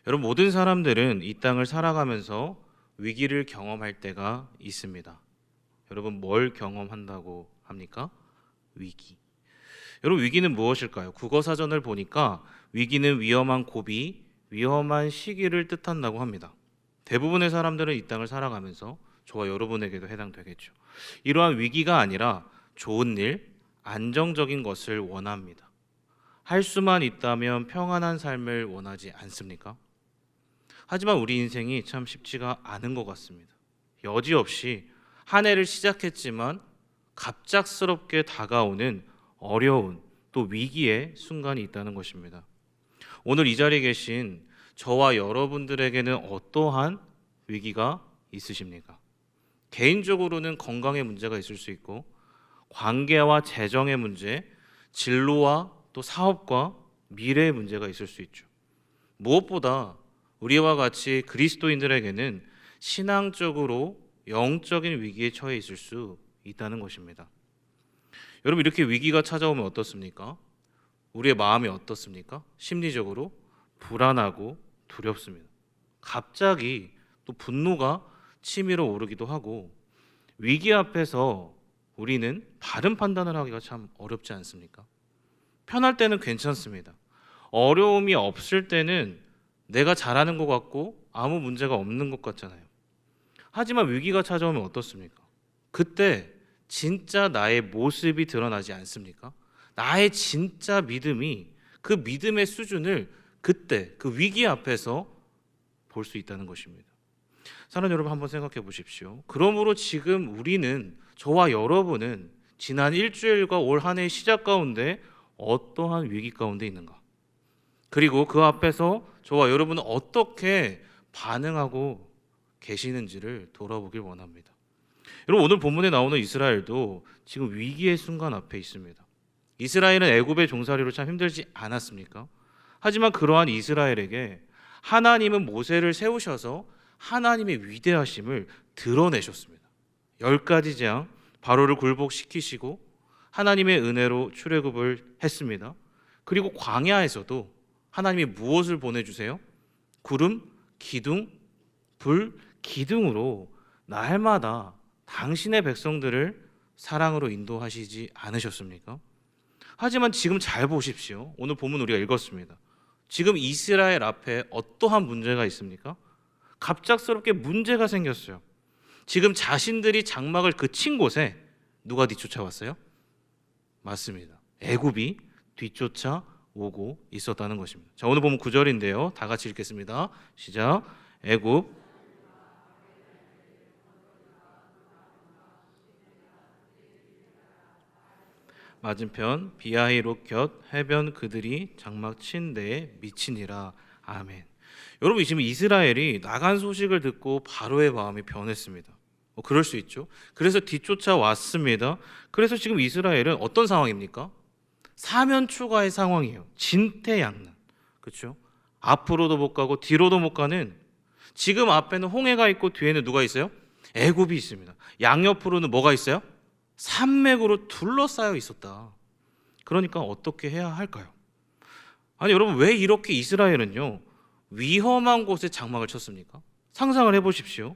여러분, 모든 사람들은 이 땅을 살아가면서 위기를 경험할 때가 있습니다. 여러분, 뭘 경험한다고 합니까? 위기. 여러분, 위기는 무엇일까요? 국어사전을 보니까 위기는 위험한 고비, 위험한 시기를 뜻한다고 합니다. 대부분의 사람들은 이 땅을 살아가면서 저와 여러분에게도 해당되겠죠. 이러한 위기가 아니라 좋은 일, 안정적인 것을 원합니다. 할 수만 있다면 평안한 삶을 원하지 않습니까? 하지만 우리 인생이 참 쉽지가 않은 것 같습니다. 여지없이 한 해를 시작했지만 갑작스럽게 다가오는 어려운 또 위기의 순간이 있다는 것입니다. 오늘 이 자리에 계신 저와 여러분들에게는 어떠한 위기가 있으십니까? 개인적으로는 건강의 문제가 있을 수 있고, 관계와 재정의 문제, 진로와 또 사업과 미래의 문제가 있을 수 있죠. 무엇보다 우리와 같이 그리스도인들에게는 신앙적으로 영적인 위기에 처해 있을 수 있다는 것입니다. 여러분, 이렇게 위기가 찾아오면 어떻습니까? 우리의 마음이 어떻습니까? 심리적으로 불안하고 두렵습니다. 갑자기 또 분노가 치밀어 오르기도 하고, 위기 앞에서 우리는 바른 판단을 하기가 참 어렵지 않습니까? 편할 때는 괜찮습니다. 어려움이 없을 때는 내가 잘하는 것 같고 아무 문제가 없는 것 같잖아요. 하지만 위기가 찾아오면 어떻습니까? 그때 진짜 나의 모습이 드러나지 않습니까? 나의 진짜 믿음이, 그 믿음의 수준을 그때 그 위기 앞에서 볼 수 있다는 것입니다. 사랑하는 여러분, 한번 생각해 보십시오. 그러므로 지금 우리는, 저와 여러분은 지난 일주일과 올 한 해의 시작 가운데 어떠한 위기 가운데 있는가? 그리고 그 앞에서 저와 여러분은 어떻게 반응하고 계시는지를 돌아보길 원합니다. 여러분, 오늘 본문에 나오는 이스라엘도 지금 위기의 순간 앞에 있습니다. 이스라엘은 애굽의 종살이로 참 힘들지 않았습니까? 하지만 그러한 이스라엘에게 하나님은 모세를 세우셔서 하나님의 위대하심을 드러내셨습니다. 10가지 재앙, 바로를 굴복시키시고 하나님의 은혜로 출애굽을 했습니다. 그리고 광야에서도 하나님이 무엇을 보내주세요? 구름, 기둥, 불, 기둥으로 날마다 당신의 백성들을 사랑으로 인도하시지 않으셨습니까? 하지만 지금 잘 보십시오. 오늘 본문 우리가 읽었습니다. 지금 이스라엘 앞에 어떠한 문제가 있습니까? 갑작스럽게 문제가 생겼어요. 지금 자신들이 장막을 그친 곳에 누가 뒤쫓아왔어요? 맞습니다. 애굽이 뒤쫓아 오고 있었다는 것입니다. 자, 오늘 보면 9절인데요. 다 같이 읽겠습니다. 시작. 애굽 맞은편 비하히롯 곁 해변 그들이 장막 친 데에 미치니라. 아멘. 여러분, 지금 이스라엘이 나간 소식을 듣고 바로의 마음이 변했습니다. 그럴 수 있죠. 그래서 뒤쫓아 왔습니다. 그래서 지금 이스라엘은 어떤 상황입니까? 사면초가의 상황이에요. 진퇴양난. 그렇죠? 앞으로도 못 가고 뒤로도 못 가는, 지금 앞에는 홍해가 있고 뒤에는 누가 있어요? 애굽이 있습니다. 양옆으로는 뭐가 있어요? 산맥으로 둘러싸여 있었다. 그러니까 어떻게 해야 할까요? 아니 여러분, 왜 이렇게 이스라엘은요 위험한 곳에 장막을 쳤습니까? 상상을 해보십시오.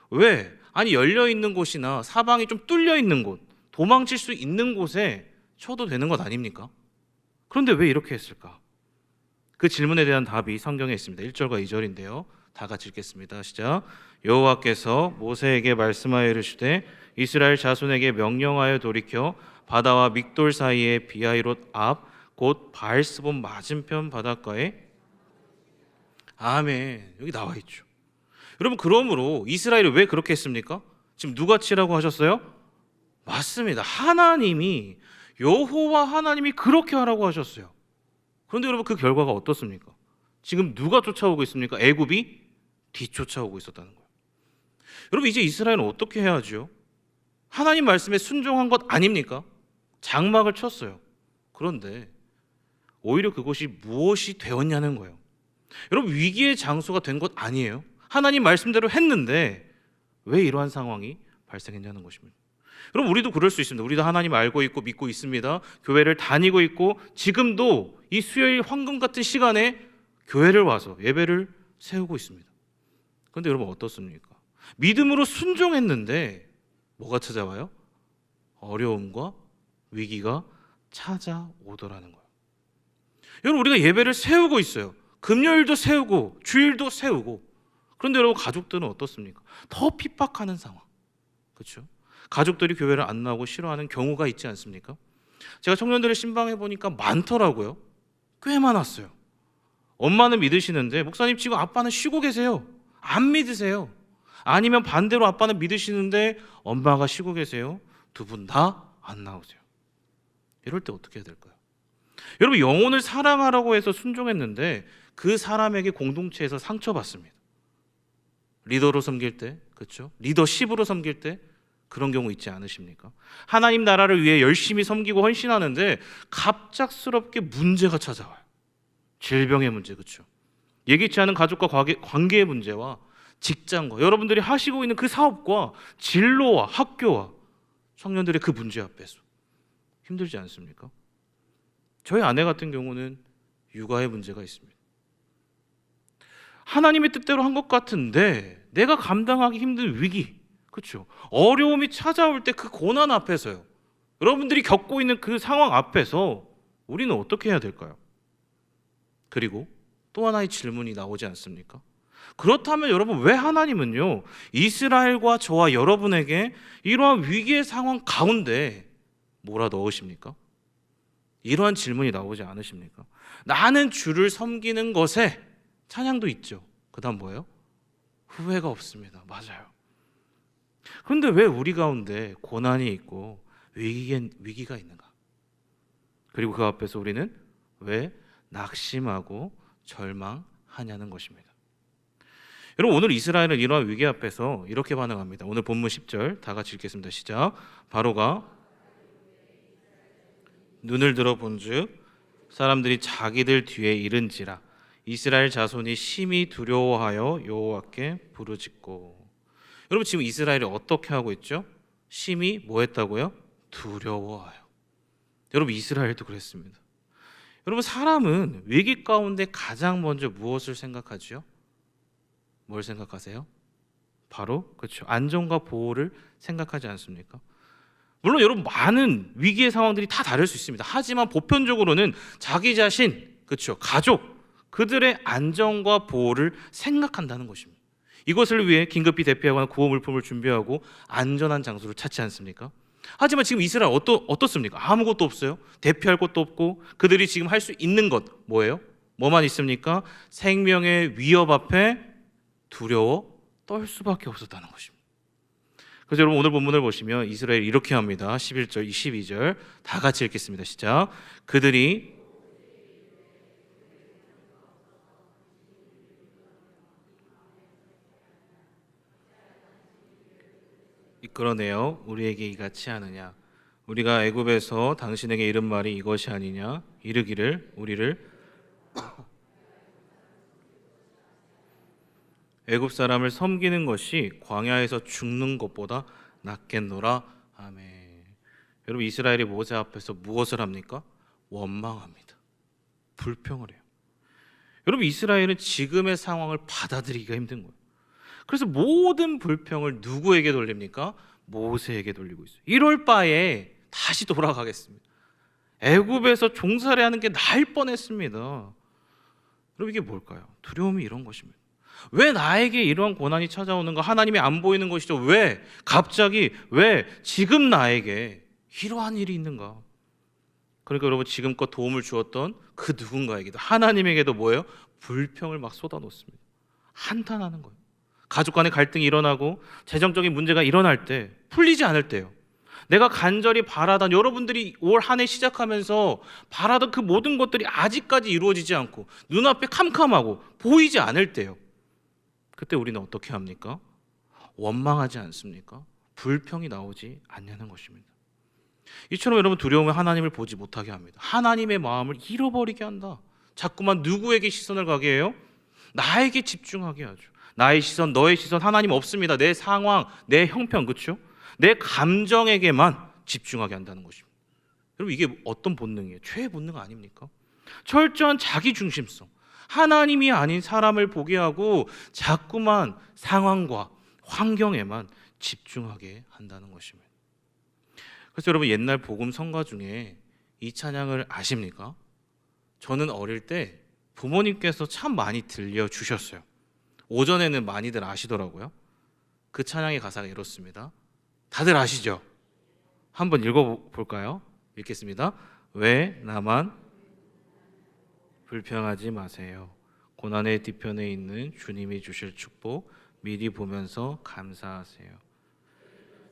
왜? 아니 열려있는 곳이나 사방이 좀 뚫려있는 곳, 도망칠 수 있는 곳에 쳐도 되는 것 아닙니까? 그런데 왜 이렇게 했을까? 그 질문에 대한 답이 성경에 있습니다. 1절과 2절인데요. 다 같이 읽겠습니다. 시작. 여호와께서 모세에게 말씀하여 이르시되 이스라엘 자손에게 명령하여 돌이켜 바다와 믹돌 사이에 비하히롯 앞 곧 바알스본 맞은편 바닷가에. 아멘. 여기 나와 있죠. 여러분, 그러므로 이스라엘이 왜 그렇게 했습니까? 지금 누가 치라고 하셨어요? 맞습니다. 하나님이, 여호와 하나님이 그렇게 하라고 하셨어요. 그런데 여러분, 그 결과가 어떻습니까? 지금 누가 쫓아오고 있습니까? 애굽이 뒤쫓아오고 있었다는 거예요. 여러분, 이제 이스라엘은 어떻게 해야죠? 하나님 말씀에 순종한 것 아닙니까? 장막을 쳤어요. 그런데 오히려 그것이 무엇이 되었냐는 거예요. 여러분, 위기의 장소가 된 것 아니에요. 하나님 말씀대로 했는데 왜 이러한 상황이 발생했냐는 것입니다. 여러분, 우리도 그럴 수 있습니다. 우리도 하나님 알고 있고 믿고 있습니다. 교회를 다니고 있고 지금도 이 수요일 황금 같은 시간에 교회를 와서 예배를 세우고 있습니다. 그런데 여러분 어떻습니까? 믿음으로 순종했는데 뭐가 찾아와요? 어려움과 위기가 찾아오더라는 거예요. 여러분 우리가 예배를 세우고 있어요. 금요일도 세우고 주일도 세우고. 그런데 여러분 가족들은 어떻습니까? 더 핍박하는 상황. 그렇죠? 가족들이 교회를 안 나오고 싫어하는 경우가 있지 않습니까? 제가 청년들을 신방해 보니까 많더라고요. 꽤 많았어요. 엄마는 믿으시는데 목사님 지금 아빠는 쉬고 계세요. 안 믿으세요. 아니면 반대로 아빠는 믿으시는데 엄마가 쉬고 계세요. 두 분 다 안 나오세요. 이럴 때 어떻게 해야 될까요? 여러분 영혼을 사랑하라고 해서 순종했는데 그 사람에게 공동체에서 상처받습니다. 리더로 섬길 때, 그렇죠? 리더십으로 섬길 때 그런 경우 있지 않으십니까? 하나님 나라를 위해 열심히 섬기고 헌신하는데 갑작스럽게 문제가 찾아와요. 질병의 문제, 그렇죠? 예기치 않은 가족과 관계의 문제와 직장과 여러분들이 하시고 있는 그 사업과 진로와 학교와 청년들의 그 문제 앞에서 힘들지 않습니까? 저희 아내 같은 경우는 육아의 문제가 있습니다. 하나님의 뜻대로 한 것 같은데 내가 감당하기 힘든 위기, 그렇죠? 어려움이 찾아올 때 그 고난 앞에서요. 여러분들이 겪고 있는 그 상황 앞에서 우리는 어떻게 해야 될까요? 그리고 또 하나의 질문이 나오지 않습니까? 그렇다면 여러분 왜 하나님은요 이스라엘과 저와 여러분에게 이러한 위기의 상황 가운데 몰아넣으십니까? 이러한 질문이 나오지 않으십니까? 나는 주를 섬기는 것에 찬양도 있죠. 그 다음 뭐예요? 후회가 없습니다. 맞아요. 그런데 왜 우리 가운데 고난이 있고 위기가 있는가? 그리고 그 앞에서 우리는 왜 낙심하고 절망하냐는 것입니다. 여러분 오늘 이스라엘은 이러한 위기 앞에서 이렇게 반응합니다. 오늘 본문 10절 다 같이 읽겠습니다. 시작. 바로가 눈을 들어 본즉 사람들이 자기들 뒤에 이른지라 이스라엘 자손이 심히 두려워하여 여호와께 부르짖고. 여러분 지금 이스라엘이 어떻게 하고 있죠? 심히 뭐 했다고요? 두려워하여. 여러분 이스라엘도 그랬습니다. 여러분 사람은 위기 가운데 가장 먼저 무엇을 생각하죠? 뭘 생각하세요? 바로 그렇죠. 안전과 보호를 생각하지 않습니까? 물론 여러분 많은 위기의 상황들이 다 다를 수 있습니다. 하지만 보편적으로는 자기 자신, 그렇죠. 가족, 그들의 안전과 보호를 생각한다는 것입니다. 이것을 위해 긴급히 대피하거나 구호 물품을 준비하고 안전한 장소를 찾지 않습니까? 하지만 지금 이스라엘 어떻습니까? 아무것도 없어요. 대피할 것도 없고 그들이 지금 할 수 있는 것 뭐예요? 뭐만 있습니까? 생명의 위협 앞에 두려워 떨 수밖에 없었다는 것입니다. 그래서 여러분 오늘 본문을 보시면 이스라엘이 이렇게 합니다. 11절, 22절 다 같이 읽겠습니다. 시작. 그들이 그러네요. 우리에게 이같이 하느냐? 우리가 애굽에서 당신에게 이른 말이 이것이 아니냐? 이르기를 우리를 애굽 사람을 섬기는 것이 광야에서 죽는 것보다 낫겠노라. 아멘. 여러분 이스라엘이 모세 앞에서 무엇을 합니까? 원망합니다. 불평을 해요. 여러분 이스라엘은 지금의 상황을 받아들이기가 힘든 거예요. 그래서 모든 불평을 누구에게 돌립니까? 모세에게 돌리고 있어요. 이럴 바에 다시 돌아가겠습니다. 애굽에서 종살이 하는 게 나을 뻔했습니다. 여러분 이게 뭘까요? 두려움이 이런 것입니다. 왜 나에게 이러한 고난이 찾아오는가? 하나님이 안 보이는 것이죠. 왜? 갑자기 왜 지금 나에게 이러한 일이 있는가? 그러니까 여러분 지금껏 도움을 주었던 그 누군가에게도 하나님에게도 뭐예요? 불평을 막 쏟아놓습니다. 한탄하는 거예요. 가족 간의 갈등이 일어나고 재정적인 문제가 일어날 때 풀리지 않을 때요. 내가 간절히 바라던 여러분들이 올 한 해 시작하면서 바라던 그 모든 것들이 아직까지 이루어지지 않고 눈앞에 캄캄하고 보이지 않을 때요. 그때 우리는 어떻게 합니까? 원망하지 않습니까? 불평이 나오지 않냐는 것입니다. 이처럼 여러분 두려움은 하나님을 보지 못하게 합니다. 하나님의 마음을 잃어버리게 한다. 자꾸만 누구에게 시선을 가게 해요? 나에게 집중하게 하죠. 나의 시선, 너의 시선, 하나님 없습니다. 내 상황, 내 형편, 그렇죠? 내 감정에게만 집중하게 한다는 것입니다. 여러분 이게 어떤 본능이에요? 죄의 본능 아닙니까? 철저한 자기 중심성. 하나님이 아닌 사람을 보게 하고 자꾸만 상황과 환경에만 집중하게 한다는 것입니다. 그래서 여러분, 옛날 복음 성가 중에 이 찬양을 아십니까? 저는 어릴 때 부모님께서 참 많이 들려주셨어요. 오전에는 많이들 아시더라고요. 그 찬양의 가사가 이렇습니다. 다들 아시죠? 한번 읽어볼까요? 읽겠습니다. 왜 나만 불평하지 마세요. 고난의 뒤편에 있는 주님이 주실 축복 미리 보면서 감사하세요.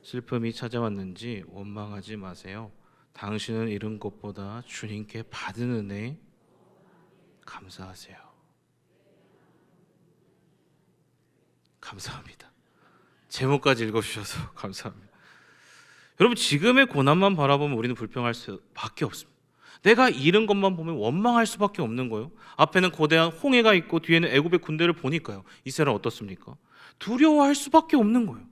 슬픔이 찾아왔는지 원망하지 마세요. 당신은 잃은 것보다 주님께 받은 은혜 감사하세요. 감사합니다. 제목까지 읽어주셔서 감사합니다. 여러분, 지금의 고난만 바라보면 우리는 불평할 수밖에 없습니다. 내가 잃은 것만 보면 원망할 수밖에 없는 거예요. 앞에는 거대한 홍해가 있고 뒤에는 애굽의 군대를 보니까요, 이스라엘은 어떻습니까? 두려워할 수밖에 없는 거예요.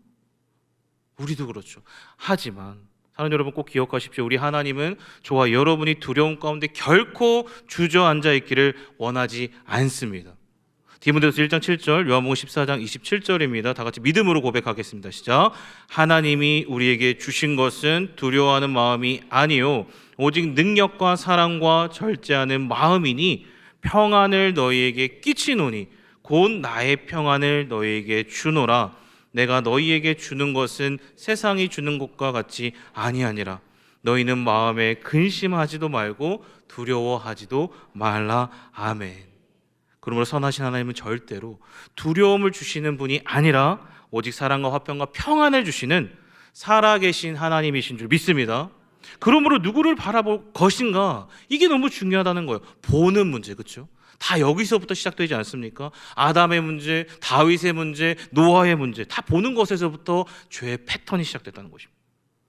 우리도 그렇죠. 하지만 사랑하는 여러분, 꼭 기억하십시오. 우리 하나님은 저와 여러분이 두려움 가운데 결코 주저앉아 있기를 원하지 않습니다. 디모데후서 1장 7절, 요한복음 14장 27절입니다. 다 같이 믿음으로 고백하겠습니다. 시작. 하나님이 우리에게 주신 것은 두려워하는 마음이 아니요 오직 능력과 사랑과 절제하는 마음이니 평안을 너희에게 끼치노니 곧 나의 평안을 너희에게 주노라. 내가 너희에게 주는 것은 세상이 주는 것과 같이 아니하니라. 너희는 마음에 근심하지도 말고 두려워하지도 말라. 아멘. 그러므로 선하신 하나님은 절대로 두려움을 주시는 분이 아니라 오직 사랑과 화평과 평안을 주시는 살아계신 하나님이신 줄 믿습니다. 그러므로 누구를 바라볼 것인가, 이게 너무 중요하다는 거예요. 보는 문제, 그렇죠? 다 여기서부터 시작되지 않습니까? 아담의 문제, 다윗의 문제, 노아의 문제, 다 보는 것에서부터 죄의 패턴이 시작됐다는 것입니다.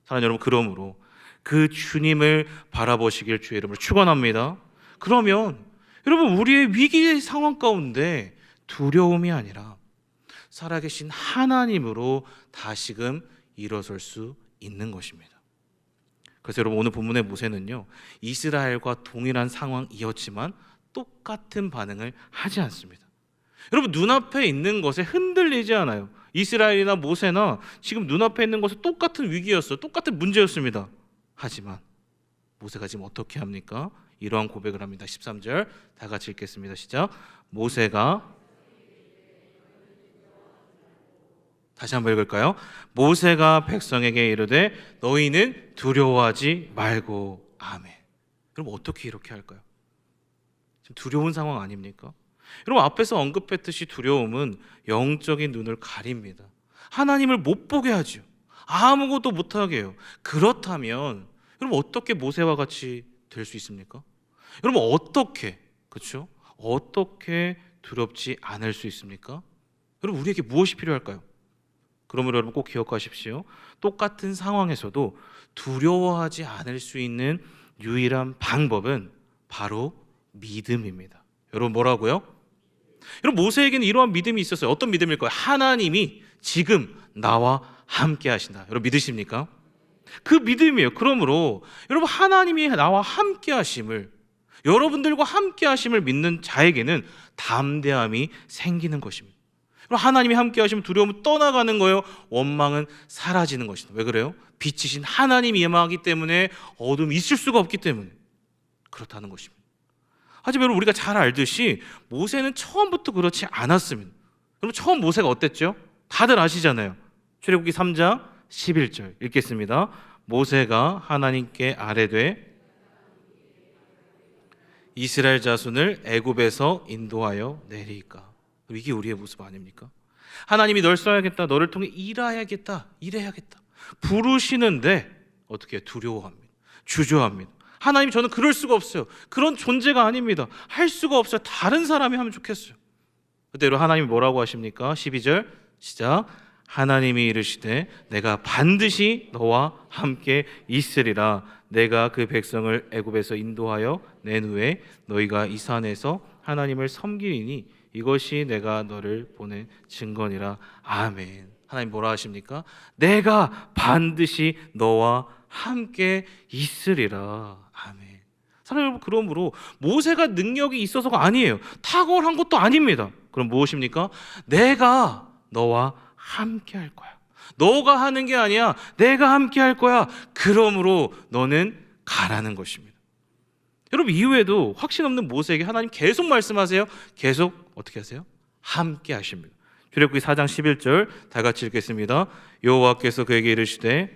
사랑하는 여러분, 그러므로 그 주님을 바라보시길 주의 이름으로 축원합니다. 그러면 여러분, 우리의 위기의 상황 가운데 두려움이 아니라 살아계신 하나님으로 다시금 일어설 수 있는 것입니다. 그래서 여러분, 오늘 본문의 모세는요, 이스라엘과 동일한 상황이었지만 똑같은 반응을 하지 않습니다. 여러분, 눈앞에 있는 것에 흔들리지 않아요. 이스라엘이나 모세나 지금 눈앞에 있는 것은 똑같은 위기였어요. 똑같은 문제였습니다. 하지만 모세가 지금 어떻게 합니까? 이러한 고백을 합니다. 13절 다 같이 읽겠습니다. 시작. 모세가, 다시 한번 읽을까요? 모세가 백성에게 이르되 너희는 두려워하지 말고. 아멘. 여러분, 어떻게 이렇게 할까요? 지금 두려운 상황 아닙니까? 여러분, 앞에서 언급했듯이 두려움은 영적인 눈을 가립니다. 하나님을 못 보게 하죠. 아무것도 못하게 해요. 그렇다면 여러분, 어떻게 모세와 같이 될 수 있습니까? 여러분, 어떻게, 그렇죠? 어떻게 두렵지 않을 수 있습니까? 여러분, 우리에게 무엇이 필요할까요? 그러므로 여러분, 꼭 기억하십시오. 똑같은 상황에서도 두려워하지 않을 수 있는 유일한 방법은 바로 믿음입니다. 여러분, 뭐라고요? 여러분, 모세에게는 이러한 믿음이 있었어요. 어떤 믿음일까요? 하나님이 지금 나와 함께 하신다. 여러분, 믿으십니까? 그 믿음이에요. 그러므로 여러분, 하나님이 나와 함께 하심을, 여러분들과 함께 하심을 믿는 자에게는 담대함이 생기는 것입니다. 여러분, 하나님이 함께 하시면 두려움은 떠나가는 거예요. 원망은 사라지는 것입니다. 왜 그래요? 빛이신 하나님이 임하기 때문에 어둠이 있을 수가 없기 때문에 그렇다는 것입니다. 하지만 여러분, 우리가 잘 알듯이 모세는 처음부터 그렇지 않았습니다. 그럼 처음 모세가 어땠죠? 다들 아시잖아요. 출애굽기 3장 11절 읽겠습니다. 모세가 하나님께 아뢰되 이스라엘 자손을 애굽에서 인도하여 내리까. 이게 우리의 모습 아닙니까? 하나님이 널 써야겠다, 너를 통해 일해야겠다, 일해야겠다 부르시는데 어떻게 해요? 두려워합니다. 주저합니다. 하나님, 저는 그럴 수가 없어요. 그런 존재가 아닙니다. 할 수가 없어요. 다른 사람이 하면 좋겠어요. 그때로 하나님이 뭐라고 하십니까? 12절 시작. 하나님이 이르시되 내가 반드시 너와 함께 있으리라. 내가 그 백성을 애굽에서 인도하여 낸 후에 너희가 이 산에서 하나님을 섬기리니 이것이 내가 너를 보낸 증거니라. 아멘. 하나님 뭐라 하십니까? 내가 반드시 너와 함께 있으리라. 아멘. 사랑하는 여러분, 그러므로 모세가 능력이 있어서가 아니에요. 탁월한 것도 아닙니다. 그럼 무엇입니까? 내가 너와 함께 할 거야. 너가 하는 게 아니야. 내가 함께 할 거야. 그러므로 너는 가라는 것입니다. 여러분, 이후에도 확신 없는 모세에게 하나님 계속 말씀하세요. 계속 어떻게 하세요? 함께 하십니다. 출애굽기 4장 11절 다 같이 읽겠습니다. 여호와께서 그에게 이르시되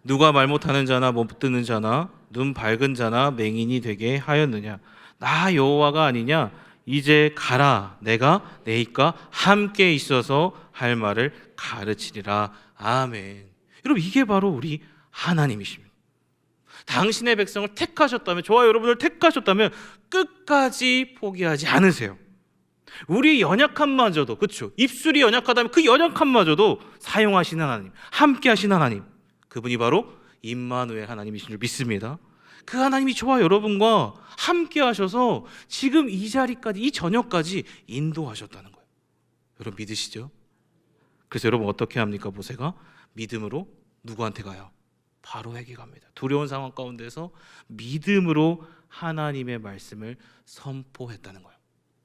누가 말 못하는 자나 못 듣는 자나 눈 밝은 자나 맹인이 되게 하였느냐? 나 여호와가 아니냐? 이제 가라. 내가 내 입과 함께 있어서 할 말을 가르치리라. 아멘. 여러분, 이게 바로 우리 하나님이십니다. 당신의 백성을 택하셨다면, 저와 여러분을 택하셨다면 끝까지 포기하지 않으세요. 우리 연약함마저도, 그렇죠? 입술이 연약하다면 그 연약함마저도 사용하시는 하나님, 함께 하시는 하나님, 그분이 바로 임마누엘 하나님이신 줄 믿습니다. 그 하나님이 저와 여러분과 함께 하셔서 지금 이 자리까지, 이 저녁까지 인도하셨다는 거예요. 여러분 믿으시죠? 그래서 여러분 어떻게 합니까? 모세가 믿음으로 누구한테 가요? 바로에게 갑니다. 두려운 상황 가운데서 믿음으로 하나님의 말씀을 선포했다는 거예요.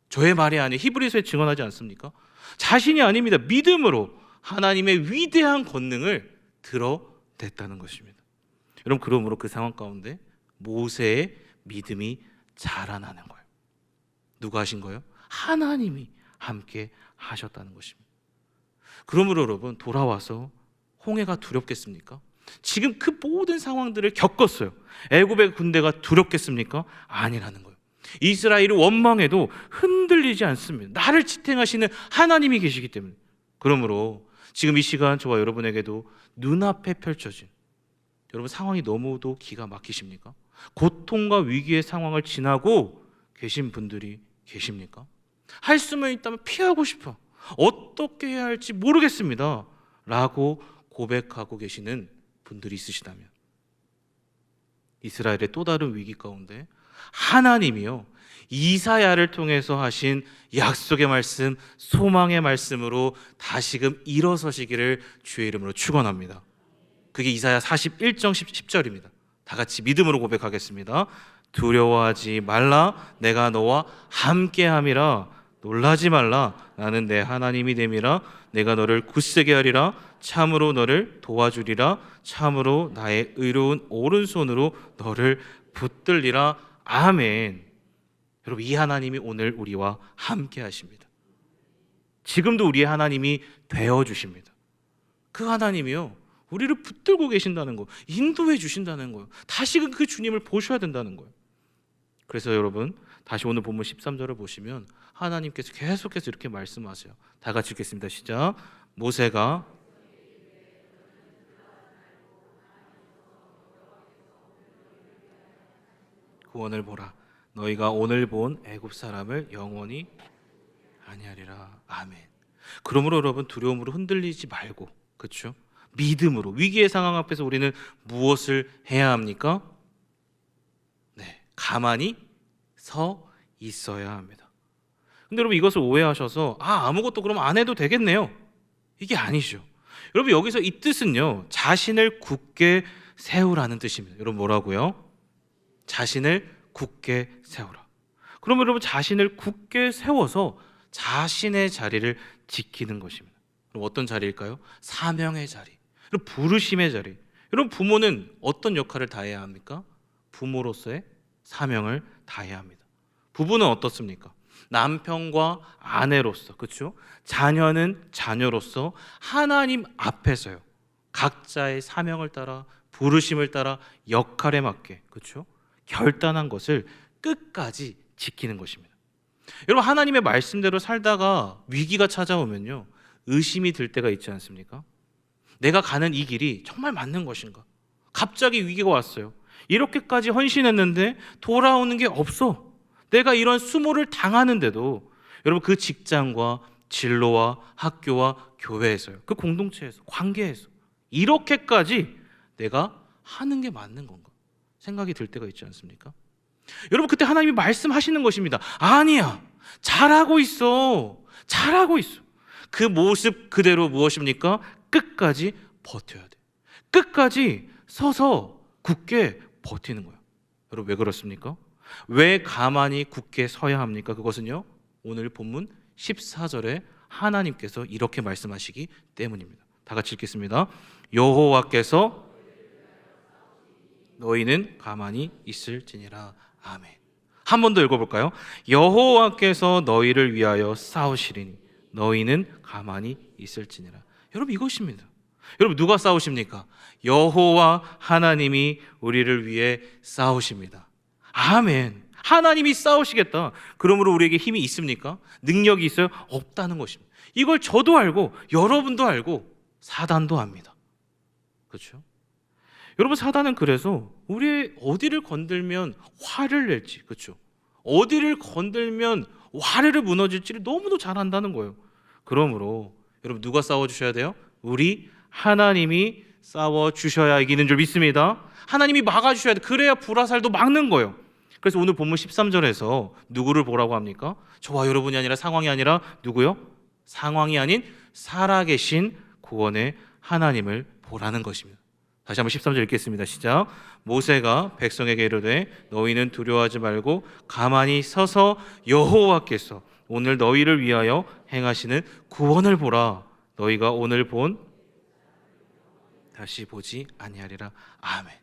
저의 말이 아니에요. 히브리서에 증언하지 않습니까? 자신이 아닙니다. 믿음으로 하나님의 위대한 권능을 드러냈다는 것입니다. 여러분, 그러므로 그 상황 가운데 모세의 믿음이 자라나는 거예요. 누가 하신 거예요? 하나님이 함께 하셨다는 것입니다. 그러므로 여러분, 돌아와서 홍해가 두렵겠습니까? 지금 그 모든 상황들을 겪었어요. 애굽의 군대가 두렵겠습니까? 아니라는 거예요. 이스라엘이 원망해도 흔들리지 않습니다. 나를 지탱하시는 하나님이 계시기 때문에. 그러므로 지금 이 시간 저와 여러분에게도 눈앞에 펼쳐진, 여러분 상황이 너무도 기가 막히십니까? 고통과 위기의 상황을 지나고 계신 분들이 계십니까? 할 수만 있다면 피하고 싶어, 어떻게 해야 할지 모르겠습니다 라고 고백하고 계시는 분들이 있으시다면, 이스라엘의 또 다른 위기 가운데 하나님이요 이사야를 통해서 하신 약속의 말씀, 소망의 말씀으로 다시금 일어서시기를 주의 이름으로 축원합니다. 그게 이사야 41장 10절입니다. 다 같이 믿음으로 고백하겠습니다. 두려워하지 말라, 내가 너와 함께함이라. 놀라지 말라, 나는 내 하나님이 됨이라. 내가 너를 굳세게 하리라. 참으로 너를 도와주리라. 참으로 나의 의로운 오른손으로 너를 붙들리라. 아멘. 여러분, 이 하나님이 오늘 우리와 함께 하십니다. 지금도 우리의 하나님이 되어주십니다. 그 하나님이요 우리를 붙들고 계신다는 거, 인도해 주신다는 거예요. 다시금 그 주님을 보셔야 된다는 거예요. 그래서 여러분, 다시 오늘 본문 13절을 보시면 하나님께서 계속해서 이렇게 말씀하세요. 다 같이 읽겠습니다. 시작. 모세가 구원을 보라, 너희가 오늘 본 애굽 사람을 영원히 아니하리라. 아멘. 그러므로 여러분, 두려움으로 흔들리지 말고, 그렇죠? 믿음으로, 위기의 상황 앞에서 우리는 무엇을 해야 합니까? 네, 가만히 서 있어야 합니다. 근데 여러분, 이것을 오해하셔서 아무것도 그럼 안 해도 되겠네요, 이게 아니죠. 여러분, 여기서 이 뜻은요 자신을 굳게 세우라는 뜻입니다. 여러분, 뭐라고요? 자신을 굳게 세우라. 그러면 여러분, 자신을 굳게 세워서 자신의 자리를 지키는 것입니다. 그럼 어떤 자리일까요? 사명의 자리, 부르심의 자리. 여러분, 부모는 어떤 역할을 다해야 합니까? 부모로서의 사명을 다해야 합니다. 부부는 어떻습니까? 남편과 아내로서, 그렇죠? 자녀는 자녀로서 하나님 앞에서요 각자의 사명을 따라, 부르심을 따라, 역할에 맞게, 그렇죠? 결단한 것을 끝까지 지키는 것입니다. 여러분, 하나님의 말씀대로 살다가 위기가 찾아오면요 의심이 들 때가 있지 않습니까? 내가 가는 이 길이 정말 맞는 것인가? 갑자기 위기가 왔어요. 이렇게까지 헌신했는데 돌아오는 게 없어. 내가 이런 수모를 당하는데도, 여러분, 그 직장과 진로와 학교와 교회에서요, 그 공동체에서, 관계에서 이렇게까지 내가 하는 게 맞는 건가 생각이 들 때가 있지 않습니까? 여러분, 그때 하나님이 말씀하시는 것입니다. 아니야, 잘하고 있어, 잘하고 있어. 그 모습 그대로 무엇입니까? 끝까지 버텨야 돼. 끝까지 서서 굳게 버티는 거예요. 여러분 왜 그렇습니까? 왜 가만히 굳게 서야 합니까? 그것은요, 오늘 본문 14절에 하나님께서 이렇게 말씀하시기 때문입니다. 다 같이 읽겠습니다. 여호와께서 너희는 가만히 있을지니라. 아멘. 한 번 더 읽어볼까요? 여호와께서 너희를 위하여 싸우시리니 너희는 가만히 있을지니라. 여러분 이것입니다. 여러분 누가 싸우십니까? 여호와 하나님이 우리를 위해 싸우십니다. 아멘. 하나님이 싸우시겠다. 그러므로 우리에게 힘이 있습니까? 능력이 있어요? 없다는 것입니다. 이걸 저도 알고 여러분도 알고 사단도 압니다. 그렇죠? 여러분 사단은 그래서 우리 어디를 건들면 화를 낼지, 그렇죠? 어디를 건들면 와르르 무너질지를 너무도 잘 안다는 거예요. 그러므로 여러분 누가 싸워주셔야 돼요? 우리 하나님이 싸워주셔야 이기는 줄 믿습니다. 하나님이 막아주셔야 돼. 그래야 불화살도 막는 거예요. 그래서 오늘 본문 13절에서 누구를 보라고 합니까? 저와 여러분이 아니라 상황이 아니라 누구요? 상황이 아닌 살아계신 구원의 하나님을 보라는 것입니다. 다시 한번 13절 읽겠습니다. 시작. 모세가 백성에게 이르되 너희는 두려워하지 말고 가만히 서서 여호와께서 오늘 너희를 위하여 행하시는 구원을 보라. 너희가 오늘 본 다시 보지 아니하리라. 아멘.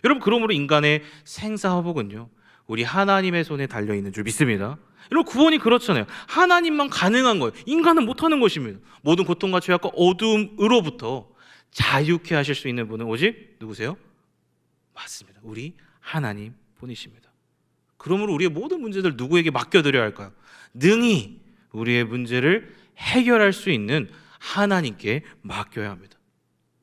여러분 그러므로 인간의 생사화복은요 우리 하나님의 손에 달려있는 줄 믿습니다. 여러분 구원이 그렇잖아요. 하나님만 가능한 거예요. 인간은 못하는 것입니다. 모든 고통과 죄악과 어둠으로부터 자유케 하실 수 있는 분은 오직 누구세요? 맞습니다. 우리 하나님 분이십니다. 그러므로 우리의 모든 문제들 누구에게 맡겨드려야 할까요? 능히 우리의 문제를 해결할 수 있는 하나님께 맡겨야 합니다.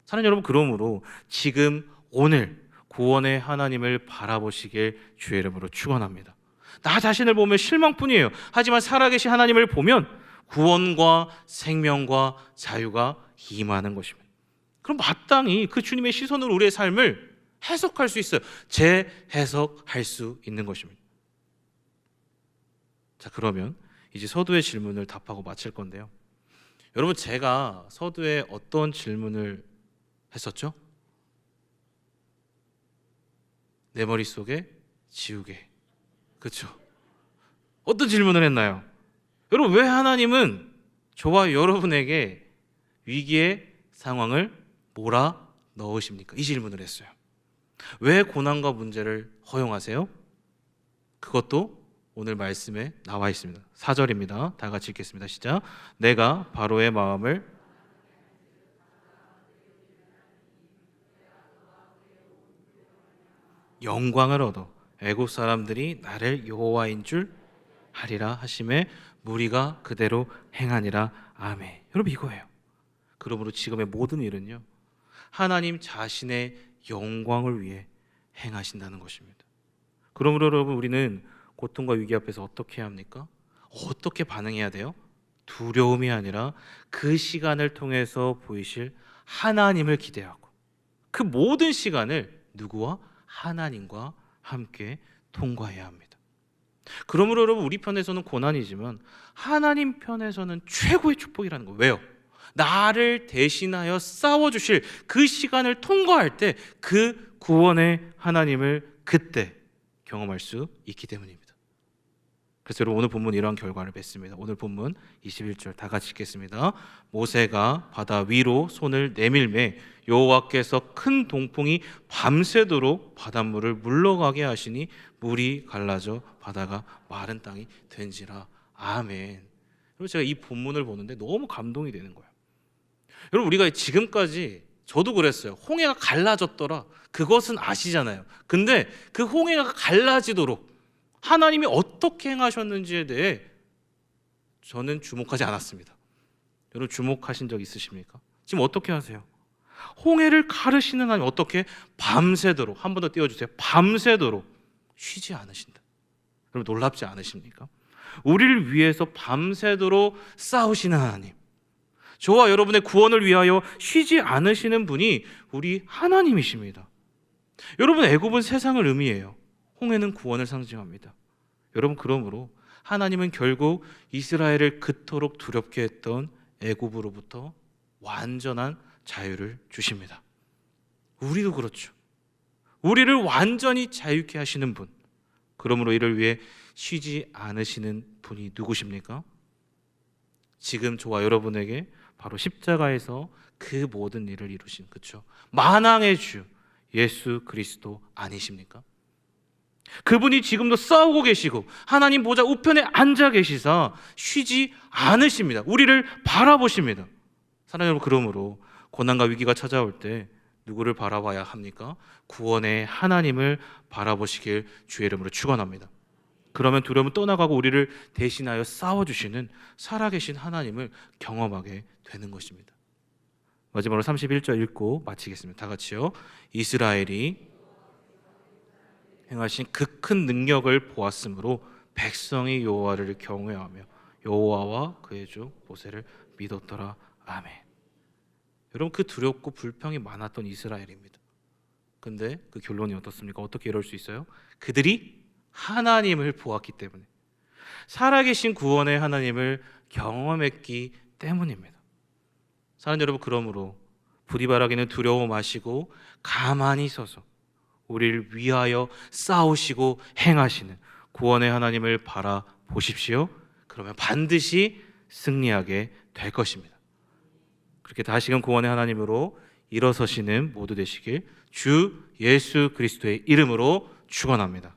사랑하는 여러분, 그러므로 지금 오늘 구원의 하나님을 바라보시길 주의 이름으로 축원합니다. 나 자신을 보면 실망뿐이에요. 하지만 살아계신 하나님을 보면 구원과 생명과 자유가 임하는 것입니다. 그럼 마땅히 그 주님의 시선으로 우리의 삶을 해석할 수 있어요. 재해석할 수 있는 것입니다. 자, 그러면 이제 서두의 질문을 답하고 마칠 건데요. 여러분 제가 서두에 어떤 질문을 했었죠? 내 머릿속에 지우개. 그렇죠? 어떤 질문을 했나요? 여러분 왜 하나님은 저와 여러분에게 위기의 상황을 몰아 넣으십니까? 이 질문을 했어요. 왜 고난과 문제를 허용하세요? 그것도 오늘 말씀에 나와 있습니다. 4절입니다. 다 같이 읽겠습니다. 시작. 내가 바로의 마음을 영광을 얻어 애굽 사람들이 나를 여호와인 줄 하리라 하심에 무리가 그대로 행하니라. 아멘. 여러분 이거예요. 그러므로 지금의 모든 일은요 하나님 자신의 영광을 위해 행하신다는 것입니다. 그러므로 여러분 우리는 고통과 위기 앞에서 어떻게 해야 합니까? 어떻게 반응해야 돼요? 두려움이 아니라 그 시간을 통해서 보이실 하나님을 기대하고 그 모든 시간을 누구와? 하나님과 함께 통과해야 합니다. 그러므로 여러분 우리 편에서는 고난이지만 하나님 편에서는 최고의 축복이라는 거예요. 왜요? 나를 대신하여 싸워주실 그 시간을 통과할 때 그 구원의 하나님을 그때 경험할 수 있기 때문입니다. 그래서 여러분 오늘 본문 이러한 결과를 맺습니다. 오늘 본문 21절 다 같이 읽겠습니다. 모세가 바다 위로 손을 내밀매 여호와께서 큰 동풍이 밤새도록 바닷물을 물러가게 하시니 물이 갈라져 바다가 마른 땅이 된지라. 아멘. 여러분 제가 이 본문을 보는데 너무 감동이 되는 거예요. 여러분 우리가 지금까지 저도 그랬어요. 홍해가 갈라졌더라. 그것은 아시잖아요. 근데 그 홍해가 갈라지도록 하나님이 어떻게 행하셨는지에 대해 저는 주목하지 않았습니다. 여러분 주목하신 적 있으십니까? 지금 어떻게 하세요? 홍해를 가르시는 하나님 어떻게? 밤새도록. 한 번 더 띄워주세요. 밤새도록 쉬지 않으신다. 여러분 놀랍지 않으십니까? 우리를 위해서 밤새도록 싸우시는 하나님, 저와 여러분의 구원을 위하여 쉬지 않으시는 분이 우리 하나님이십니다. 여러분 애굽은 세상을 의미해요. 홍해는 구원을 상징합니다. 여러분 그러므로 하나님은 결국 이스라엘을 그토록 두렵게 했던 애굽으로부터 완전한 자유를 주십니다. 우리도 그렇죠. 우리를 완전히 자유케 하시는 분, 그러므로 이를 위해 쉬지 않으시는 분이 누구십니까? 지금 저와 여러분에게 바로 십자가에서 그 모든 일을 이루신, 그렇죠? 만왕의 주 예수 그리스도 아니십니까? 그분이 지금도 싸우고 계시고 하나님 보좌 우편에 앉아 계시사 쉬지 않으십니다. 우리를 바라보십니다. 사랑하는 여러분, 그러므로 고난과 위기가 찾아올 때 누구를 바라봐야 합니까? 구원의 하나님을 바라보시길 주의 이름으로 축원합니다. 그러면 두려움은 떠나가고 우리를 대신하여 싸워주시는 살아계신 하나님을 경험하게 되는 것입니다. 마지막으로 31절 읽고 마치겠습니다. 다 같이요. 이스라엘이 행하신 그 큰 능력을 보았으므로 백성이 여호와를 경외하며 여호와와 그의 주 모세를 믿었더라. 아멘. 여러분, 그 두렵고 불평이 많았던 이스라엘입니다. 근데 그 결론이 어떻습니까? 어떻게 이럴 수 있어요? 그들이 하나님을 보았기 때문에, 살아계신 구원의 하나님을 경험했기 때문입니다. 사랑하는 여러분, 그러므로 부디 바라기는 두려워 마시고 가만히 서서 우리를 위하여 싸우시고 행하시는 구원의 하나님을 바라보십시오. 그러면 반드시 승리하게 될 것입니다. 그렇게 다시금 구원의 하나님으로 일어서시는 모두 되시길 주 예수 그리스도의 이름으로 축원합니다.